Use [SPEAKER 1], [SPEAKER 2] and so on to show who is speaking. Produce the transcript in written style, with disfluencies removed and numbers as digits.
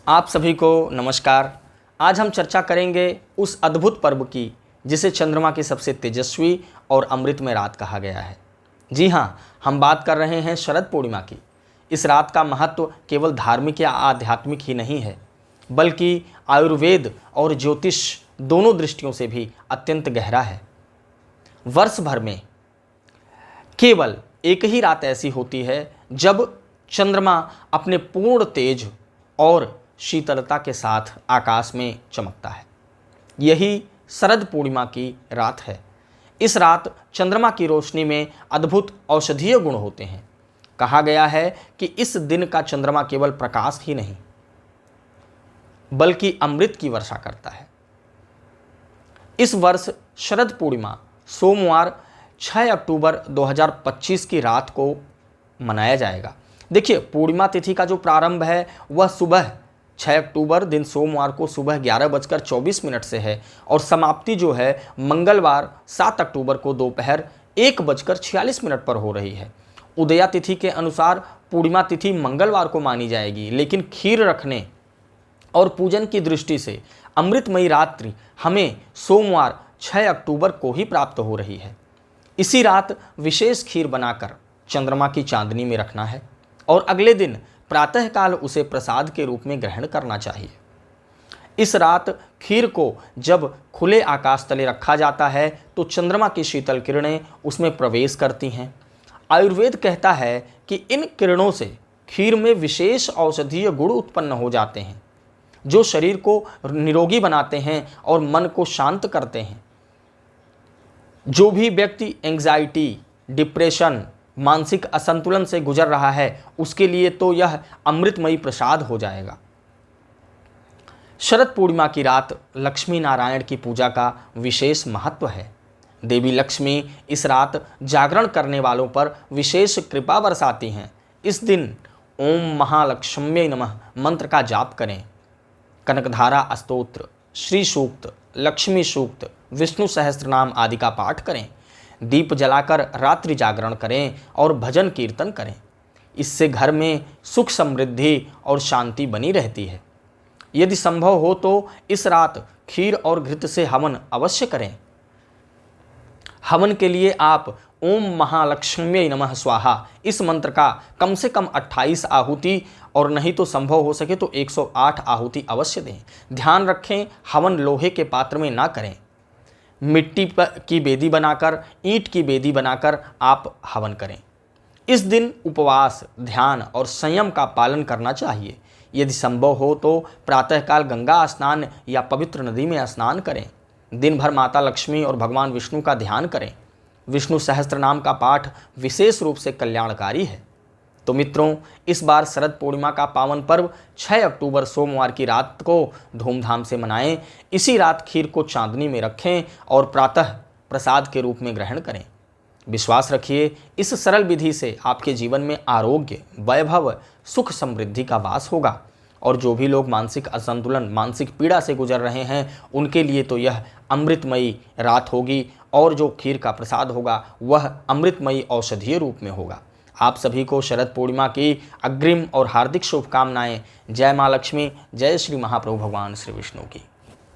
[SPEAKER 1] आप सभी को नमस्कार। आज हम चर्चा करेंगे उस अद्भुत पर्व की जिसे चंद्रमा की सबसे तेजस्वी और अमृतमय रात कहा गया है। जी हाँ, हम बात कर रहे हैं शरद पूर्णिमा की। इस रात का महत्व केवल धार्मिक या आध्यात्मिक ही नहीं है, बल्कि आयुर्वेद और ज्योतिष दोनों दृष्टियों से भी अत्यंत गहरा है। वर्ष भर में केवल एक ही रात ऐसी होती है जब चंद्रमा अपने पूर्ण तेज और शीतलता के साथ आकाश में चमकता है। यही शरद पूर्णिमा की रात है। इस रात चंद्रमा की रोशनी में अद्भुत औषधीय गुण होते हैं। कहा गया है कि इस दिन का चंद्रमा केवल प्रकाश ही नहीं बल्कि अमृत की वर्षा करता है। इस वर्ष शरद पूर्णिमा सोमवार 6 अक्टूबर 2025 की रात को मनाया जाएगा। देखिए, पूर्णिमा तिथि का जो प्रारंभ है वह सुबह 6 अक्टूबर दिन सोमवार को सुबह 11:24 से है और समाप्ति जो है मंगलवार 7 अक्टूबर को दोपहर 1:46 पर हो रही है। उदया तिथि के अनुसार पूर्णिमा तिथि मंगलवार को मानी जाएगी, लेकिन खीर रखने और पूजन की दृष्टि से अमृतमयी रात्रि हमें सोमवार 6 अक्टूबर को ही प्राप्त हो रही है। इसी रात विशेष खीर बनाकर चंद्रमा की चांदनी में रखना है और अगले दिन प्रातःकाल उसे प्रसाद के रूप में ग्रहण करना चाहिए। इस रात खीर को जब खुले आकाश तले रखा जाता है तो चंद्रमा की शीतल किरणें उसमें प्रवेश करती हैं। आयुर्वेद कहता है कि इन किरणों से खीर में विशेष औषधीय गुण उत्पन्न हो जाते हैं जो शरीर को निरोगी बनाते हैं और मन को शांत करते हैं। जो भी व्यक्ति एंग्जाइटी, डिप्रेशन, मानसिक असंतुलन से गुजर रहा है उसके लिए तो यह अमृतमयी प्रसाद हो जाएगा। शरद पूर्णिमा की रात लक्ष्मी नारायण की पूजा का विशेष महत्व है। देवी लक्ष्मी इस रात जागरण करने वालों पर विशेष कृपा बरसाती हैं। इस दिन ओम महालक्ष्म्यै नमः मंत्र का जाप करें। कनकधारा स्तोत्र, श्री सूक्त, लक्ष्मी सूक्त, विष्णु सहस्त्रनाम आदि का पाठ करें। दीप जलाकर रात्रि जागरण करें और भजन कीर्तन करें। इससे घर में सुख समृद्धि और शांति बनी रहती है। यदि संभव हो तो इस रात खीर और घृत से हवन अवश्य करें। हवन के लिए आप ओम महालक्ष्म्यै नमः स्वाहा इस मंत्र का कम से कम 28 आहुति और नहीं तो संभव हो सके तो 108 आहुति अवश्य दें। ध्यान रखें, हवन लोहे के पात्र में ना करें। मिट्टी की बेदी बनाकर, ईंट की बेदी बनाकर आप हवन करें। इस दिन उपवास, ध्यान और संयम का पालन करना चाहिए। यदि संभव हो तो प्रातःकाल गंगा स्नान या पवित्र नदी में स्नान करें। दिन भर माता लक्ष्मी और भगवान विष्णु का ध्यान करें। विष्णु सहस्त्रनाम का पाठ विशेष रूप से कल्याणकारी है। तो मित्रों, इस बार शरद पूर्णिमा का पावन पर्व 6 अक्टूबर सोमवार की रात को धूमधाम से मनाएं। इसी रात खीर को चांदनी में रखें और प्रातः प्रसाद के रूप में ग्रहण करें। विश्वास रखिए, इस सरल विधि से आपके जीवन में आरोग्य, वैभव, सुख समृद्धि का वास होगा और जो भी लोग मानसिक असंतुलन, मानसिक पीड़ा से गुजर रहे हैं उनके लिए तो यह अमृतमयी रात होगी और जो खीर का प्रसाद होगा वह अमृतमयी औषधीय रूप में होगा। आप सभी को शरद पूर्णिमा की अग्रिम और हार्दिक शुभकामनाएं। जय मां लक्ष्मी, जय श्री महाप्रभु भगवान श्री विष्णु की।